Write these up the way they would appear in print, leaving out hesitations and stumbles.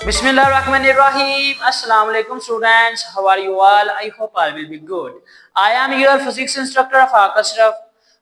Bismillahirrahmanirrahim. Assalamu alaikum students. How are you all? I hope all will be good. I am your physics instructor Afaq Ashraf.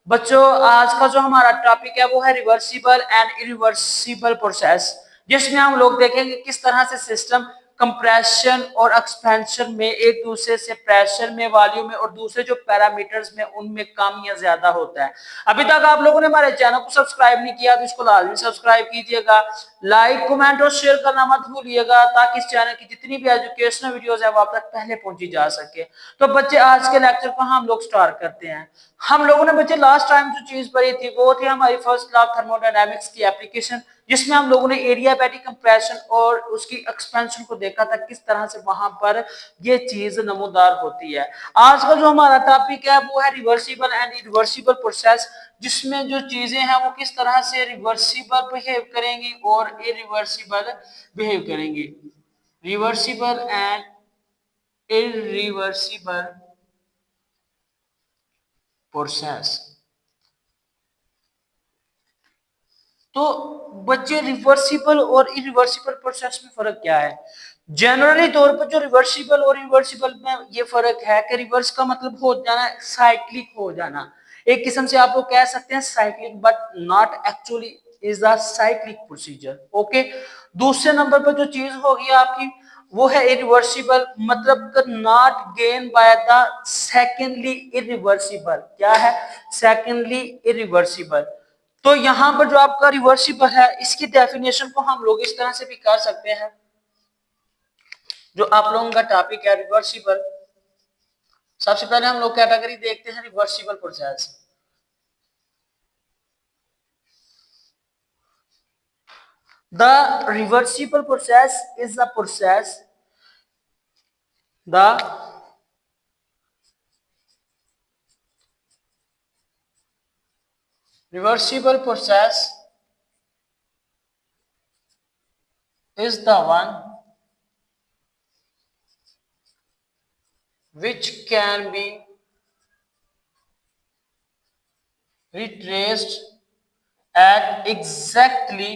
बच्चों आज का जो हमारा topic है वो है रिवर्सिबल एंड इरिवर्सिबल प्रोसेस, जिसमें हम लोग देखेंगे किस तरह से सिस्टम कंप्रेशन और एक्सपेंशन में एक दूसरे से प्रेशर में, वॉल्यूम में और दूसरे जो पैरामीटर्स में उनमें कम या ज्यादा होता है। अभी तक आप लोगों ने हमारे चैनल को सब्सक्राइब नहीं किया तो इसको लाजमी सब्सक्राइब कीजिएगा, लाइक कमेंट और शेयर करना मत भूलिएगा ताकि इस चैनल की जितनी भी एजुकेशनल वीडियोस है वो आप तक पहले पहुंची जा सके। तो बच्चे आज के लेक्चर को हम लोग स्टार्ट करते हैं। हम लोगों ने बच्चे लास्ट टाइम जो चीज पढ़ी थी वो थी हमारी फर्स्ट लॉ ऑफ थर्मोडायनामिक्स की एप्लीकेशन, जिसमें हम लोगों ने एडियाबैटिक कंप्रेशन और उसकी एक्सपेंशन को देखा था किस तरह से वहां पर ये चीज नमूदार होती है। आज का जो हमारा टॉपिक है वो है रिवर्सिबल एंड इरिवर्सिबल प्रोसेस, जिसमें जो चीजें हैं वो किस तरह से रिवर्सिबल बिहेव करेंगी और इरिवर्सिबल बिहेव करेंगी। Reversible and irreversible process. तो बच्चे रिवर्सिबल और इरिवर्सिबल प्रोसेस में फर्क क्या है? जनरली तौर पर जो रिवर्सिबल और इरिवर्सिबल में ये फर्क है कि रिवर्स का मतलब हो जाना, साइक्लिक हो जाना। एक किस्म से आप लोग कह सकते हैं cyclic, but not actually is the cyclic procedure. Okay, दूसरे नंबर पर जो चीज होगी आपकी वो है इरिवर्सिबल, मतलब not gain by the secondly irreversible. क्या है? Secondly irreversible. तो यहां पर जो आपका रिवर्सिबल है इसकी डेफिनेशन को हम लोग इस तरह से भी कर सकते हैं। जो आप लोगों का टॉपिक है रिवर्सिबल, सबसे पहले हम लोग कैटेगरी देखते हैं reversible process. The reversible process is the process the reversible process is the one which can be retraced at exactly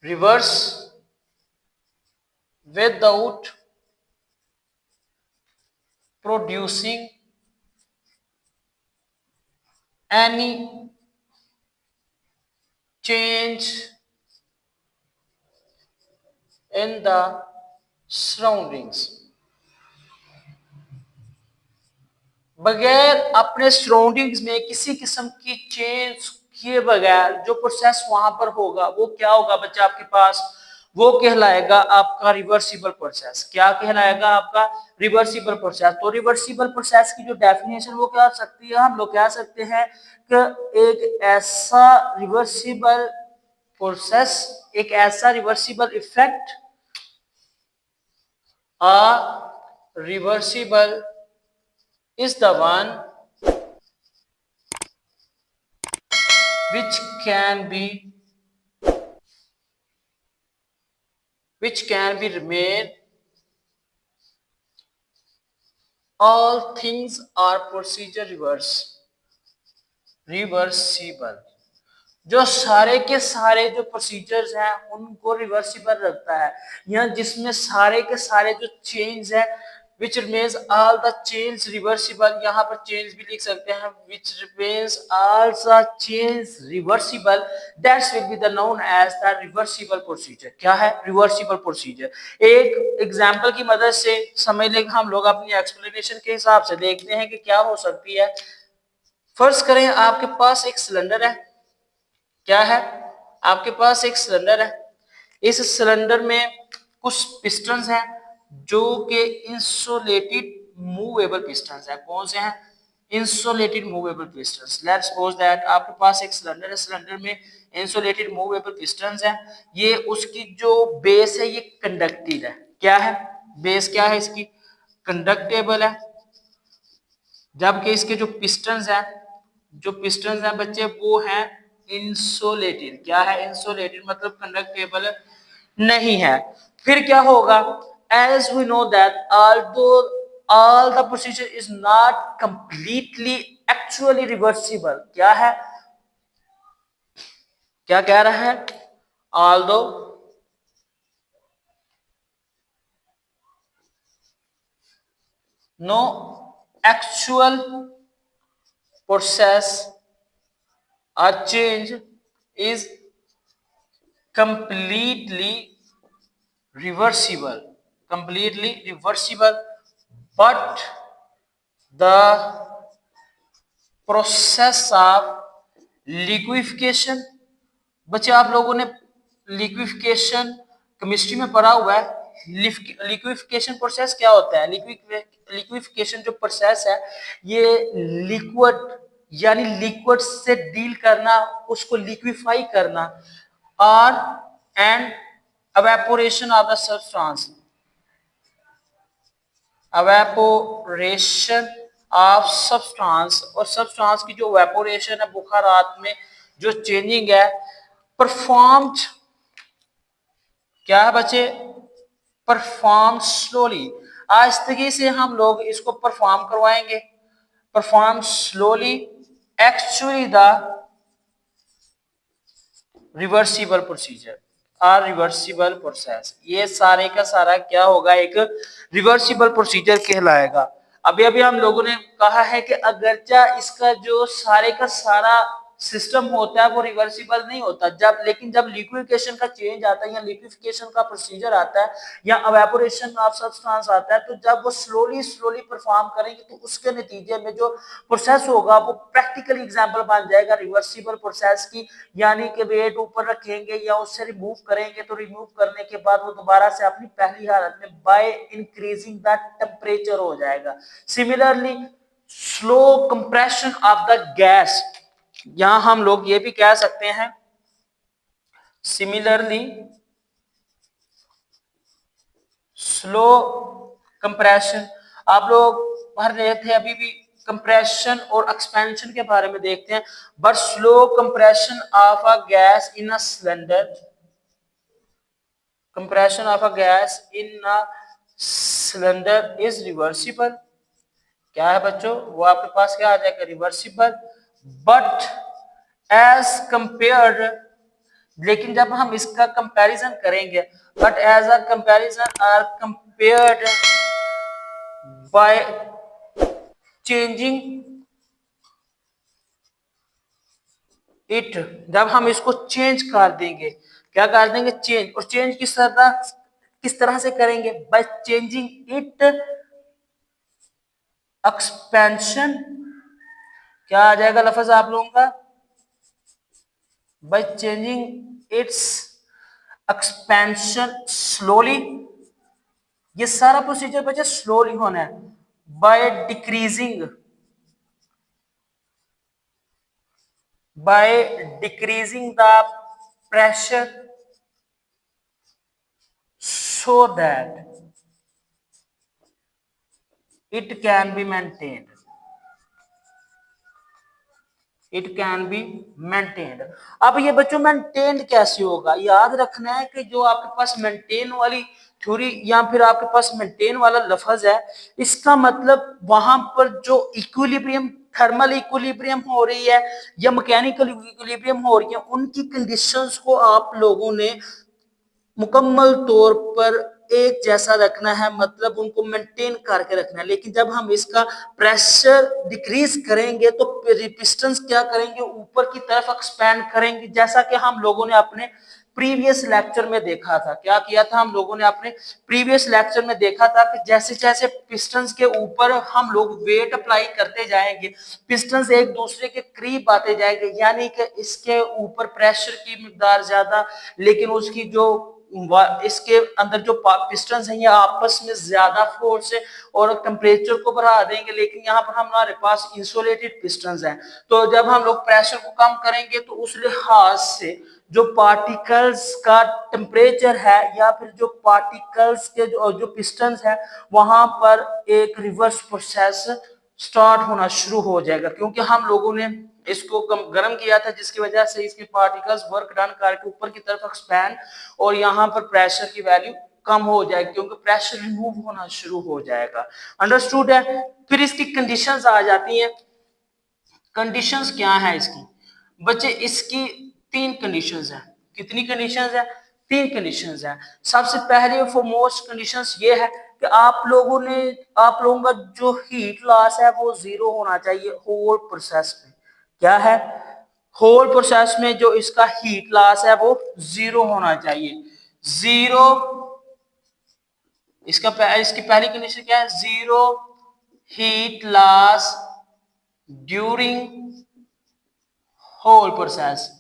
reverse without producing any change in the surroundings। बगैर अपने surroundings में किसी किस्म की चेंज किए बगैर जो प्रोसेस वहां पर होगा वो क्या होगा बच्चा आपके पास? वो कहलाएगा आपका रिवर्सिबल प्रोसेस। क्या कहलाएगा? आपका रिवर्सिबल प्रोसेस। तो रिवर्सिबल प्रोसेस की जो डेफिनेशन वो क्या सकती है? हम लोग कह सकते हैं कि एक ऐसा रिवर्सिबल प्रोसेस, एक ऐसा reversible effect, a reversible is the one which can be remain all things are procedure reversible। जो सारे के सारे जो प्रोसीजर्स हैं उनको रिवर्सिबल रखता है, या जिसमें सारे के सारे जो चेंज है which remains all the change reversible। यहाँ पर चेंज भी लिख सकते हैं which remains all the change reversible, that will be the known as the reversible procedure। क्या है? Reversible procedure. एक एग्जांपल की मदद से समझ लेंगे हम लोग, अपनी एक्सप्लेनेशन के हिसाब से देखते हैं कि क्या हो सकती है। फर्ज करें आपके पास एक सिलेंडर है। क्या है? आपके पास एक सिलेंडर है। इस सिलेंडर में कुछ पिस्टन्स हैं जो कि इंसुलेटेड मूवेबल पिस्टन्स है। कौन से हैं? Insulated movable pistons. Let's suppose that आपके पास एक सिलेंडर है, सिलेंडर में इंसुलेटेड मूवेबल पिस्टन्स है। ये उसकी जो बेस है ये कंडक्टिव है। क्या है? बेस क्या है इसकी? कंडक्टेबल है। जबकि इसके जो पिस्टन्स हैं बच्चे वो हैं इंसुलेटेड। क्या है? इंसुलेटेड, मतलब कंडक्टेबल नहीं है। फिर क्या होगा? As we know that although all the procedure is not completely actually reversible। क्या है? क्या कह रहा है? although no actual process or change is completely reversible, but the process of liquefaction, बच्चे आप लोगों ने लिक्विफिकेशन केमिस्ट्री में पढ़ा हुआ है। लिक्विफिकेशन प्रोसेस क्या होता है? लिक्विफिकेशन जो प्रोसेस है ये लिक्विड यानी लिक्विड से डील करना, उसको लिक्विफाई करना, और and evaporation of the substance, evaporation of substance, और substance की जो evaporation है, बुखारात में जो चेंजिंग है, परफॉर्म्ड क्या है बच्चे? Perform slowly. आहिस्तगी से हम लोग इसको परफॉर्म करवाएंगे। Perform slowly actually the reversible procedure और रिवर्सिबल प्रोसेस। ये सारे का सारा क्या होगा? एक रिवर्सिबल प्रोसीजर कहलाएगा। अभी अभी हम लोगों ने कहा है कि अगरचा इसका जो सारे का सारा सिस्टम होता है वो रिवर्सिबल नहीं होता, लेकिन जब लिक्विफिकेशन का चेंज आता है या लिक्विफिकेशन का प्रोसीजर आता है या एवेपोरेशन ऑफ सब्सटेंस आता है, तो जब वो स्लोली स्लोली परफॉर्म करेंगे तो उसके नतीजे में जो प्रोसेस होगा वो प्रैक्टिकल एग्जांपल बन जाएगा रिवर्सिबल प्रोसेस की। यानी कि वेट ऊपर रखेंगे या उससे रिमूव करेंगे तो रिमूव करने के बाद वो दोबारा से अपनी पहली हालत में बाय इंक्रीजिंग द टेम्परेचर हो जाएगा। Similarly slow compression of the gas, यहां हम लोग ये भी कह सकते हैं सिमिलरली स्लो कंप्रेशन। आप लोग पढ़ रहे थे अभी भी कंप्रेशन और एक्सपेंशन के बारे में देखते हैं। But slow compression of a gas in a cylinder, compression of a gas in a cylinder is reversible. क्या है बच्चों? वो आपके पास क्या आ जाएगा? रिवर्सिबल। बट एज कंपेयर्ड, लेकिन जब हम इसका कंपैरिजन करेंगे, but as a comparison are compared by changing it, जब हम इसको चेंज कर देंगे, क्या कर देंगे? चेंज। और चेंज किस तरह से करेंगे? Bye changing it expansion. क्या आ जाएगा लफ्ज आप लोगों का? By changing it's expansion slowly. ये सारा प्रोसीजर बच्चे स्लोली होना है। By decreasing the pressure so that it can be maintained, it can be maintained। अब ये बच्चों मेंटेन कैसे होगा? याद रखना है कि जो आपके पास मेंटेन वाली थ्योरी या फिर आपके पास मेंटेन वाला लफ्ज है, इसका मतलब वहां पर जो इक्विलिब्रियम, थर्मल इक्विलिब्रियम हो रही है या मैकेनिकल इक्विलिब्रियम हो रही है, उनकी कंडीशंस को आप लोगों ने मुकम्मल तौर पर एक जैसा रखना है, मतलब उनको मेंटेन करके रखना है। लेकिन जब हम इसका प्रेशर डिक्रीज करेंगे तो पिस्टन्स क्या करेंगे? ऊपर की तरफ एक्सपैंड करेंगे, जैसा कि हम लोगों ने अपने प्रीवियस लेक्चर में देखा था। क्या किया था हम लोगों ने? अपने प्रीवियस लेक्चर में देखा था कि जैसे जैसे पिस्टन्स के ऊपर हम लोग वेट अप्लाई करते जाएंगे, पिस्टन्स एक दूसरे के करीब आते जाएंगे, यानी कि इसके ऊपर प्रेशर की मिकदार ज्यादा, लेकिन उसकी जो इसके अंदर जो पिस्टन्स हैं ये आपस में ज्यादा फोर्स है और टेम्परेचर को बढ़ा देंगे। लेकिन यहाँ पर हमारे पास इंसुलेटेड पिस्टन्स हैं, तो जब हम लोग प्रेशर को कम करेंगे तो उस लिहाज से जो पार्टिकल्स का टेम्परेचर है या फिर जो पार्टिकल्स के जो पिस्टन्स है वहां पर एक रिवर्स प्रोसेस स्टार्ट होना शुरू हो जाएगा, क्योंकि हम लोगों ने इसको गर्म किया था, जिसकी वजह से इसके पार्टिकल्स वर्क डन करके ऊपर की तरफ एक्सपैंड और यहाँ पर प्रेशर की वैल्यू कम हो जाएगी, क्योंकि प्रेशर रिमूव होना शुरू हो जाएगा। अंडरस्टूड है? फिर इसकी कंडीशंस आ जाती हैं। कंडीशंस क्या है इसकी बच्चे? इसकी तीन कंडीशंस हैं। कितनी कंडीशंस है? 3 कंडीशंस है। सबसे पहले फॉरमोस्ट कंडीशंस ये है कि आप लोगों का जो हीट लॉस है वो 0 होना चाहिए होल प्रोसेस में। क्या है? होल प्रोसेस में जो इसका हीट लॉस है वो 0 होना चाहिए। 0, इसकी पहली कंडीशन क्या है? 0 heat loss during whole process.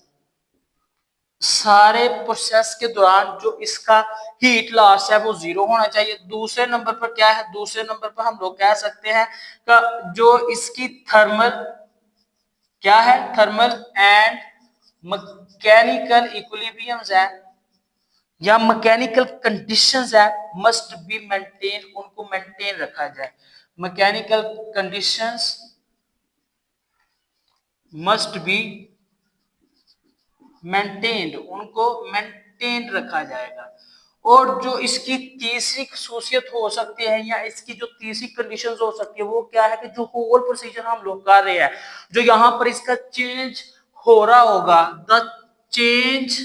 सारे प्रोसेस के दौरान जो इसका हीट लॉस है वो 0 होना चाहिए। दूसरे नंबर पर क्या है? दूसरे नंबर पर हम लोग कह सकते हैं कि जो इसकी थर्मल क्या है? थर्मल एंड मैकेनिकल इक्विलिब्रियम्स है या मैकेनिकल कंडीशंस है, मस्ट बी मेंटेन, उनको मेंटेन रखा जाए। Mechanical conditions must be maintained, उनको मेंटेन रखा जाएगा। और जो इसकी तीसरी खसूसियत हो सकती है या इसकी जो तीसरी कंडीशन हो सकती है वो क्या है कि जो होल प्रोसीजर हम लोग कर रहे हैं, जो यहां पर इसका चेंज हो रहा होगा, the change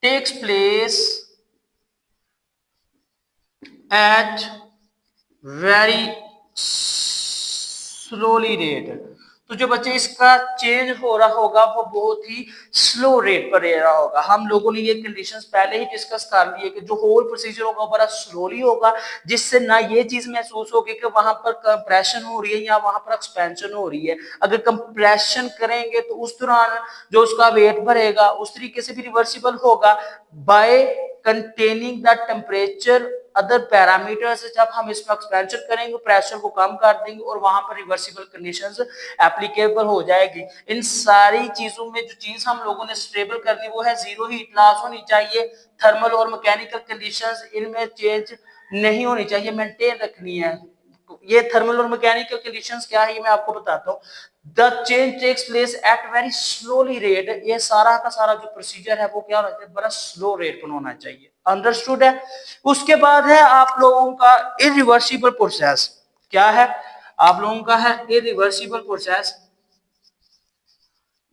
takes place at very slowly rate. तो जो बच्चे इसका चेंज हो रहा होगा वो बहुत ही स्लो रेट पर रह रहा होगा। हम लोगों ने ये कंडीशंस पहले ही डिस्कस कर लिए कि जो होल प्रोसीजर होगा बड़ा स्लोली होगा, जिससे ना ये चीज महसूस होगी कि वहां पर कंप्रेशन हो रही है या वहां पर एक्सपेंशन हो रही है। अगर कंप्रेशन करेंगे तो उस दौरान जो उसका वेट बढ़ेगा उस तरीके से भी रिवर्सिबल होगा by containing the temperature other parameters. जब हम इसमें एक्सपेंशन करेंगे प्रेशर को कम कर देंगे और वहां पर रिवर्सिबल कंडीशंस एप्लीकेबल हो जाएगी। इन सारी चीजों में जो चीज हम लोगों ने स्टेबल करनी वो है 0 हीट लॉस होनी चाहिए, थर्मल और मैकेनिकल कंडीशंस इनमें चेंज नहीं होनी चाहिए, मेंटेन रखनी है। ये थर्मल और मैकेनिकल कंडीशंस क्या है ये मैं आपको बताता हूँ। The change takes place at very slowly rate, ये सारा का सारा जो प्रोसीजर है वो क्या होना चाहिए? बड़ा स्लो रेट पर होना चाहिए। अंडरस्टूड है? उसके बाद है आप लोगों का इरिवर्सिबल प्रोसेस। क्या है? आप लोगों का है इरिवर्सिबल प्रोसेस।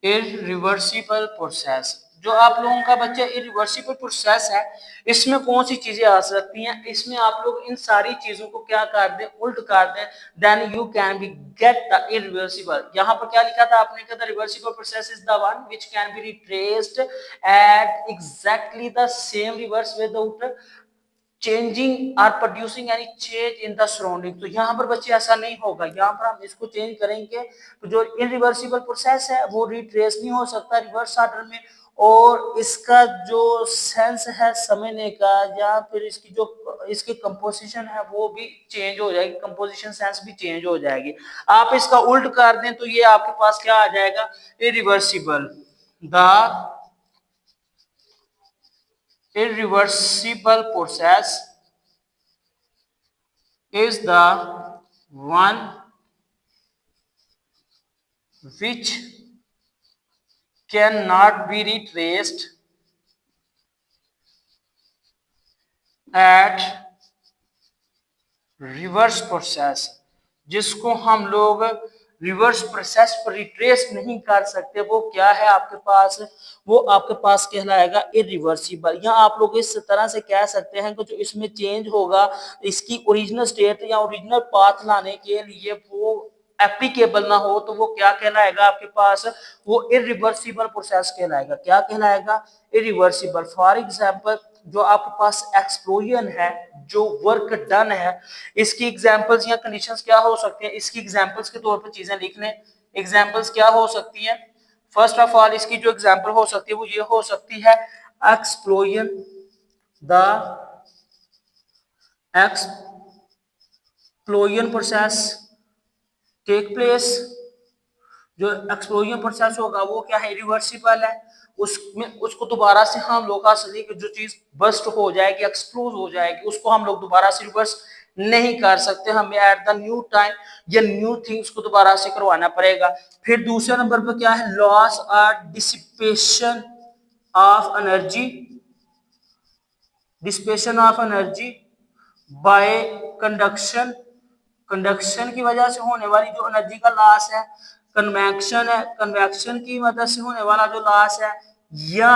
इरिवर्सिबल प्रोसेस जो आप लोगों का बच्चे इरिवर्सिबल प्रोसेस है, इसमें कौन सी चीजें आ सकती हैं? इसमें आप लोग इन सारी चीजों को क्या कर दें? उल्ट कर दें, then you can be get the irreversible. यहां पर क्या लिखा था आपने? The reversible process is the one which can be retraced at exactly the same reverse without changing or producing any change in the surrounding. तो यहाँ पर बच्चे ऐसा नहीं होगा, यहाँ पर हम इसको चेंज करेंगे तो जो इनरिवर्सिबल प्रोसेस है वो रिट्रेस नहीं हो सकता रिवर्स ऑर्डर में, और इसका जो सेंस है समझने का या फिर इसकी जो इसकी कंपोजिशन है वो भी चेंज हो जाएगी, कंपोजिशन सेंस भी चेंज हो जाएगी। आप इसका उल्ट कर दें तो ये आपके पास क्या आ जाएगा? Irreversible. The irreversible process is the one which cannot be retraced at reverse process, जिसको हम लोग रिवर्स प्रोसेस पर रिट्रेस नहीं कर सकते। वो क्या है आपके पास? वो आपके पास कहलाएगा इरिवर्सिबल। यहाँ आप लोग इस तरह से कह सकते हैं कि जो इसमें चेंज होगा इसकी ओरिजिनल स्टेट या ओरिजिनल पाथ लाने के लिए वो एप्लीकेबल ना हो तो वो क्या कहलाएगा आपके पास? वो इरिवर्सिबल प्रोसेस कहलाएगा। क्या कहलाएगा? इरिवर्सिबल। फॉर एग्जांपल जो आपके पास एक्सप्लोजन है, जो वर्क डन है, इसकी एग्जांपल्स या कंडीशंस क्या हो सकती हैं? इसकी एग्जांपल्स के तौर पर चीजें लिख लें। एग्जांपल्स क्या हो सकती हैं? फर्स्ट ऑफ ऑल इसकी जो एग्जांपल हो सकती है वो ये हो सकती है explosion, the explosion process take place. जो एक्सप्लोजन प्रोसेस होगा वो क्या है? रिवर्सिबल है। उसमें उसको दोबारा से हम लोग असली जो चीज बस्ट हो जाएगी, एक्सप्लोज हो जाएगी, उसको हम लोग दोबारा से रिवर्स नहीं कर सकते। हमें एट द न्यू टाइम या न्यू थिंग्स को दोबारा से करवाना पड़ेगा। फिर दूसरे नंबर पर क्या है? लॉस और dissipation of energy, dissipation of energy by conduction. Conduction की वजह से होने वाली जो एनर्जी का लॉस है, कन्वेक्शन है, कन्वेक्शन की मदद से होने वाला जो लॉस है, या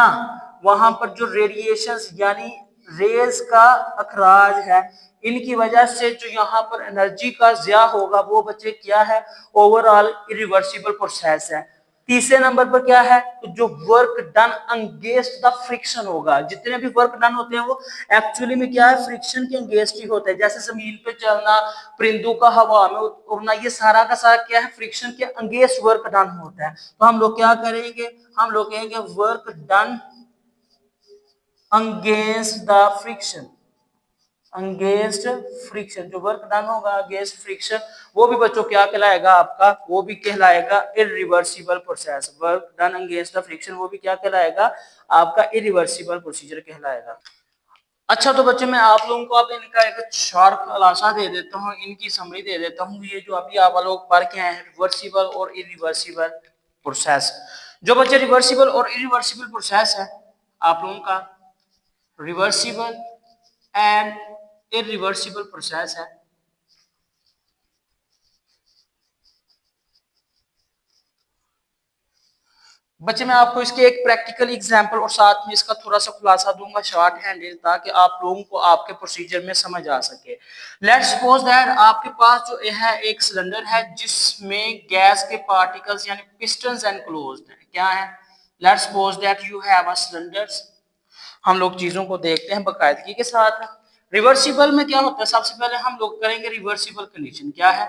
वहां पर जो रेडिएशंस यानी रेज का अखराज है, इनकी वजह से जो यहाँ पर एनर्जी का ज़िया होगा वो बच्चे क्या है, ओवरऑल इरिवर्सिबल प्रोसेस है। तीसरे नंबर पर क्या है, तो जो work done against the friction होगा, जितने भी वर्क डन होते हैं वो एक्चुअली में क्या है, फ्रिक्शन के अगेंस्ट ही होते हैं। जैसे जमीन पे चलना, परिंदों का हवा में उड़ना, ये सारा का सारा क्या है, फ्रिक्शन के अगेंस्ट वर्क डन होता है। तो हम लोग क्या करेंगे, हम लोग कहेंगे work done against the friction, against friction, जो वर्क डन होगा अगेंस्ट फ्रिक्शन, वो भी बच्चों क्या कहलाएगा आपका, वो भी कहलाएगा irreversible process. Work done against the friction वो भी क्या कहलाएगा, आपका इरिवर्सिबल प्रोसीजर कहलाएगा। अच्छा तो बच्चे मैं आप लोगों को अब इनका एक शॉर्ट खुलासा दे देता हूँ, इनकी समरी दे देता हूँ। ये जो अभी आप लोग पढ़ के आए हैं रिवर्सिबल और इरिवर्सिबल प्रोसेस, जो बच्चे रिवर्सिबल और इरिवर्सिबल प्रोसेस है आप लोगों का, रिवर्सिबल एंड इरिवर्सिबल प्रोसेस है। बच्चे मैं आपको इसके एक प्रैक्टिकल एग्जांपल और साथ में इसका थोड़ा सा खुलासा दूंगा शॉर्ट हैंड, ताकि आप लोगों को आपके प्रोसीजर में समझ आ सके। लेट्स सपोज दैट आपके पास जो है एक सिलेंडर है जिसमें गैस के पार्टिकल्स यानी पिस्टन्स एनक्लोज्ड है। क्या है, let's suppose that you have a cylinders. हम लोग चीजों को देखते हैं बाकायदगी के साथ। रिवर्सिबल में क्या होता है, सबसे पहले हम लोग करेंगे रिवर्सिबल कंडीशन। क्या है,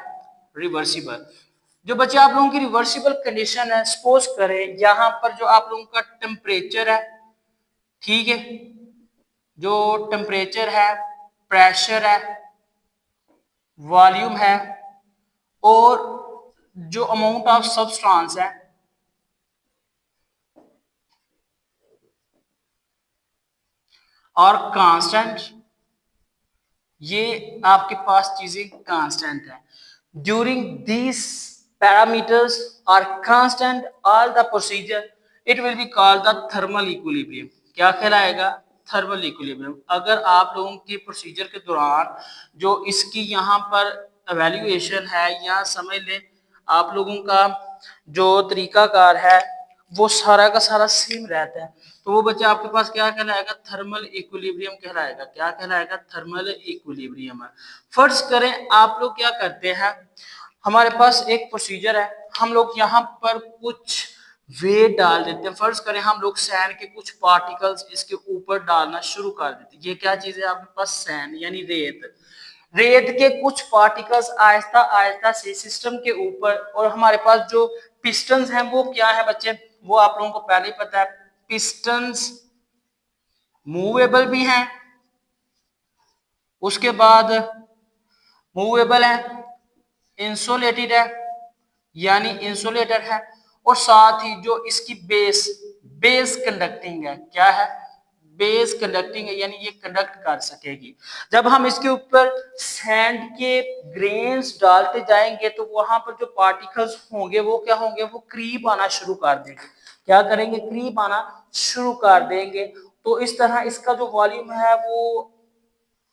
रिवर्सिबल। जो बच्चे आप लोगों की रिवर्सिबल कंडीशन है, सपोज करें यहाँ पर जो आप लोगों का टेम्परेचर है, ठीक है, जो टेम्परेचर है, प्रेशर है, वॉल्यूम है, और जो अमाउंट ऑफ सब्सटेंस है, और कांस्टेंट, ये आपके पास चीजें कांस्टेंट है। During this parameters are constant all the procedure it will be called the thermal equilibrium. क्या कहलाएगा, थर्मल इक्विलिब्रियम। अगर आप लोगों के प्रोसीजर के दौरान जो इसकी यहाँ पर एवेल्युएशन है, या समझ लें आप लोगों का जो तरीकाकार है वो सारा का सारा सेम रहता है, तो वो बच्चा आपके पास क्या कहलाएगा, थर्मल इक्विलिब्रियम कहलाएगा। क्या कहलाएगा, थर्मल इक्विलिब्रियम। फर्ज करें आप लोग क्या करते हैं, हमारे पास एक प्रोसीजर है, हम लोग यहाँ पर कुछ वेट डाल देते हैं। फर्ज करें हम लोग सैंड के कुछ पार्टिकल्स इसके ऊपर डालना शुरू कर देते हैं। ये क्या चीज है आपके पास, सैंड यानी रेत। रेत के कुछ पार्टिकल्स आहिस्ता आहिस्ता से सिस्टम के ऊपर, और हमारे पास जो पिस्टन्स हैं वो क्या है बच्चे, वो आप लोगों को पहले ही पता है, पिस्टन्स मूवेबल भी हैं, उसके बाद मूवेबल है, इंसुलेटेड है यानी इंसुलेटर है, और साथ ही जो इसकी बेस, बेस कंडक्टिंग है। क्या है, बेस कंडक्टिंग है यानी ये कंडक्ट कर सकेगी। जब हम इसके ऊपर सैंड के ग्रेन्स डालते जाएंगे तो वहां पर जो पार्टिकल्स होंगे वो क्या होंगे, वो क्रीप आना शुरू कर देंगे। क्या करेंगे, क्रीप आना शुरू कर देंगे। तो इस तरह इसका जो वॉल्यूम है वो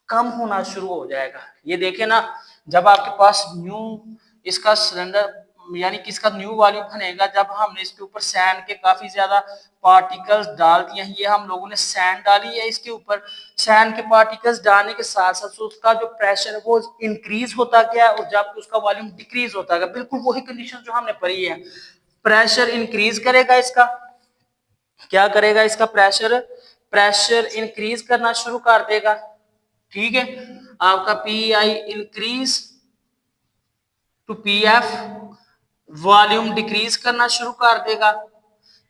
कम होना शुरू हो जाएगा। ये देखे ना, जब आपके पास न्यू इसका सिलेंडर यानी कि इसका न्यू वॉल्यूम बनेगा, जब हमने इसके ऊपर सैंड के काफी ज्यादा पार्टिकल्स डाल दिए हैं, ये हम लोगों ने सैंड डाली है इसके ऊपर, सैंड के पार्टिकल्स डालने के साथ साथ उसका जो प्रेशर है वो इंक्रीज होता गया, और जबकि उसका वॉल्यूम डिक्रीज होता गया। बिल्कुल वही कंडीशन जो हमने पढ़ी है। प्रेशर इंक्रीज करेगा इसका, क्या करेगा, इसका प्रेशर, प्रेशर इंक्रीज करना शुरू कर देगा। ठीक है, आपका P I increase to P F, volume decrease करना शुरू कर देगा,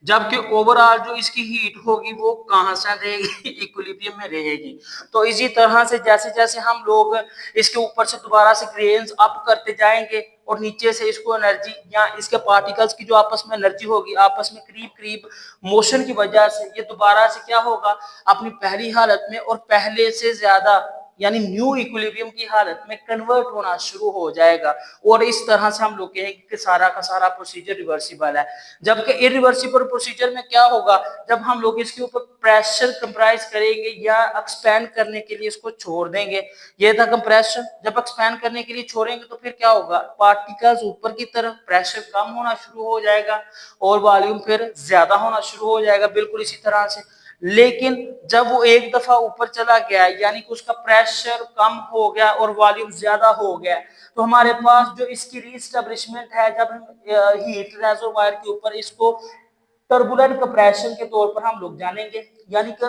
जबकि ओवरऑल जो इसकी हीट होगी वो कहां से रहेगी, इक्विलिब्रियम में रहेगी। तो इसी तरह से जैसे जैसे हम लोग इसके ऊपर से दोबारा से ग्रेन्स अप करते जाएंगे और नीचे से इसको एनर्जी या इसके पार्टिकल्स की जो आपस में एनर्जी होगी, आपस में करीब करीब मोशन की वजह से ये दोबारा से क्या होगा, अपनी पहली हालत में और पहले से ज्यादा यानी न्यू इक्विलिब्रियम की हालत में कन्वर्ट होना शुरू हो जाएगा और इस तरह से हम लोग कहेंगे कि सारा का सारा प्रोसीजर रिवर्सिबल है। जबकि इरिवर्सिबल प्रोसीजर में क्या होगा, जब हम लोग इसके ऊपर प्रेशर कंप्राइज करेंगे या एक्सपैंड करने के लिए इसको छोड़ देंगे, ये था कंप्रेशन। जब एक्सपैंड करने के लिए छोड़ेंगे तो फिर क्या होगा, पार्टिकल्स ऊपर की तरफ, प्रेशर कम होना शुरू हो जाएगा और वॉल्यूम फिर ज्यादा होना शुरू हो जाएगा, बिल्कुल इसी तरह से। लेकिन जब वो एक दफा ऊपर चला गया, यानी कि उसका प्रेशर कम हो गया और वॉल्यूम ज्यादा हो गया, तो हमारे पास जो इसकी रीस्टेब्लिशमेंट है, जब हम हीट रेजर्वायर के ऊपर इसको टर्बुलेंट कंप्रेशन के तौर पर हम लोग जानेंगे, यानी कि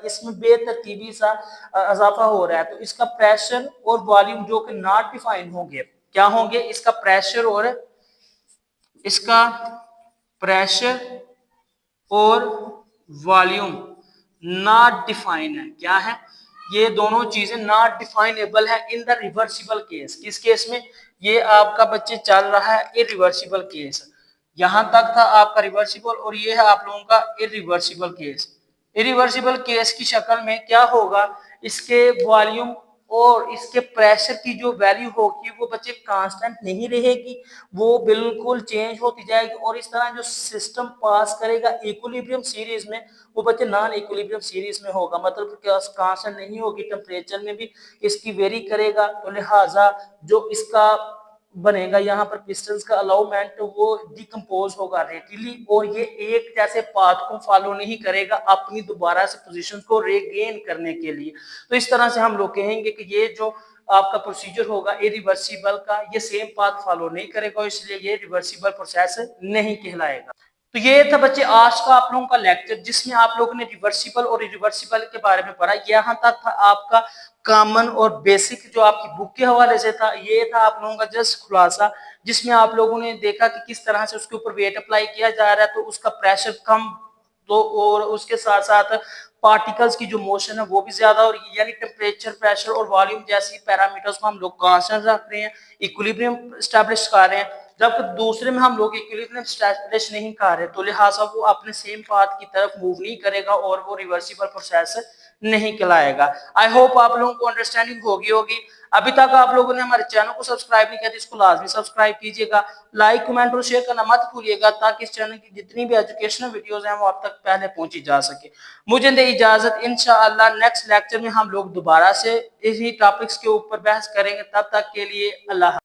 इसमें बेतरतीबी सा इजाफा हो रहा है, तो इसका प्रेशर और वॉल्यूम जो कि नॉट डिफाइन होंगे, क्या होंगे, इसका प्रेशर और वॉल्यूम नॉट डिफाइन है। क्या है, ये दोनों चीजें नॉट डिफाइनेबल है इन द रिवर्सिबल केस। किस केस में, ये आपका बच्चे चल रहा है इरिवर्सिबल केस, यहां तक था आपका रिवर्सिबल और ये है आप लोगों का इरिवर्सिबल केस। इरिवर्सिबल केस की शक्ल में क्या होगा, इसके वॉल्यूम और इसके प्रेशर की जो वैल्यू होगी वो बच्चे कांस्टेंट नहीं रहेगी, वो बिल्कुल चेंज होती जाएगी और इस तरह जो सिस्टम पास करेगा इक्विलिब्रियम सीरीज में, वो बच्चे नॉन इक्विलिब्रियम सीरीज में होगा, मतलब कांस्टेंट नहीं होगी, टेम्परेचर में भी इसकी वेरी करेगा। तो लिहाजा जो इसका बनेगा यहाँ पर पिस्टन्स का अलाउमेंट, वो डिकम्पोज होगा रेडिली और ये एक जैसे पाथ को फॉलो नहीं करेगा अपनी दोबारा से पोजीशन को रेगेन करने के लिए। तो इस तरह से हम लोग कहेंगे कि ये जो आपका प्रोसीजर होगा इरिवर्सिबल का, ये सेम पाथ फॉलो नहीं करेगा, इसलिए ये रिवर्सिबल प्रोसेस नहीं कहलाएगा। तो ये था बच्चे आज का आप लोगों का लेक्चर, जिसमें आप लोगों ने रिवर्सिबल और इरिवर्सिबल के बारे में पढ़ा। यहाँ तक था आपका कॉमन और बेसिक जो आपकी बुक के हवाले से था, ये था आप लोगों का जस्ट खुलासा, जिसमें आप लोगों ने देखा कि किस तरह से उसके ऊपर वेट अप्लाई किया जा रहा है, तो उसका प्रेशर कम, तो और उसके साथ साथ पार्टिकल्स की जो मोशन है वो भी ज्यादा हो रही है, यानी टेम्परेचर, प्रेशर और वॉल्यूम जैसी पैरामीटर्स को हम लोग कांस्टेंट रख रहे हैं, इक्विलिब्रियम स्टैब्लिश कर रहे हैं। जब दूसरे में हम लोग इक्विलिब्रियम स्टैब्लिश नहीं कर रहे, तो लिहाजा वो अपने सेम पाथ की तरफ मूव नहीं करेगा और वो रिवर्सिबल प्रोसेस नहीं कहलाएगा। आई होप आप लोगों को अंडरस्टैंडिंग होगी। अभी तक आप लोगों ने हमारे चैनल को सब्सक्राइब नहीं किया तो इसको लाजमी सब्सक्राइब कीजिएगा, लाइक कमेंट और शेयर करना मत भूलिएगा, ताकि इस चैनल की जितनी भी एजुकेशनल वीडियोस हैं वो आप तक पहले पहुंची जा सके। मुझे दे इजाजत, इंशाअल्लाह नेक्स्ट लेक्चर में हम लोग दोबारा से इसी टॉपिक्स के ऊपर बहस करेंगे। तब तक के लिए अल्लाह।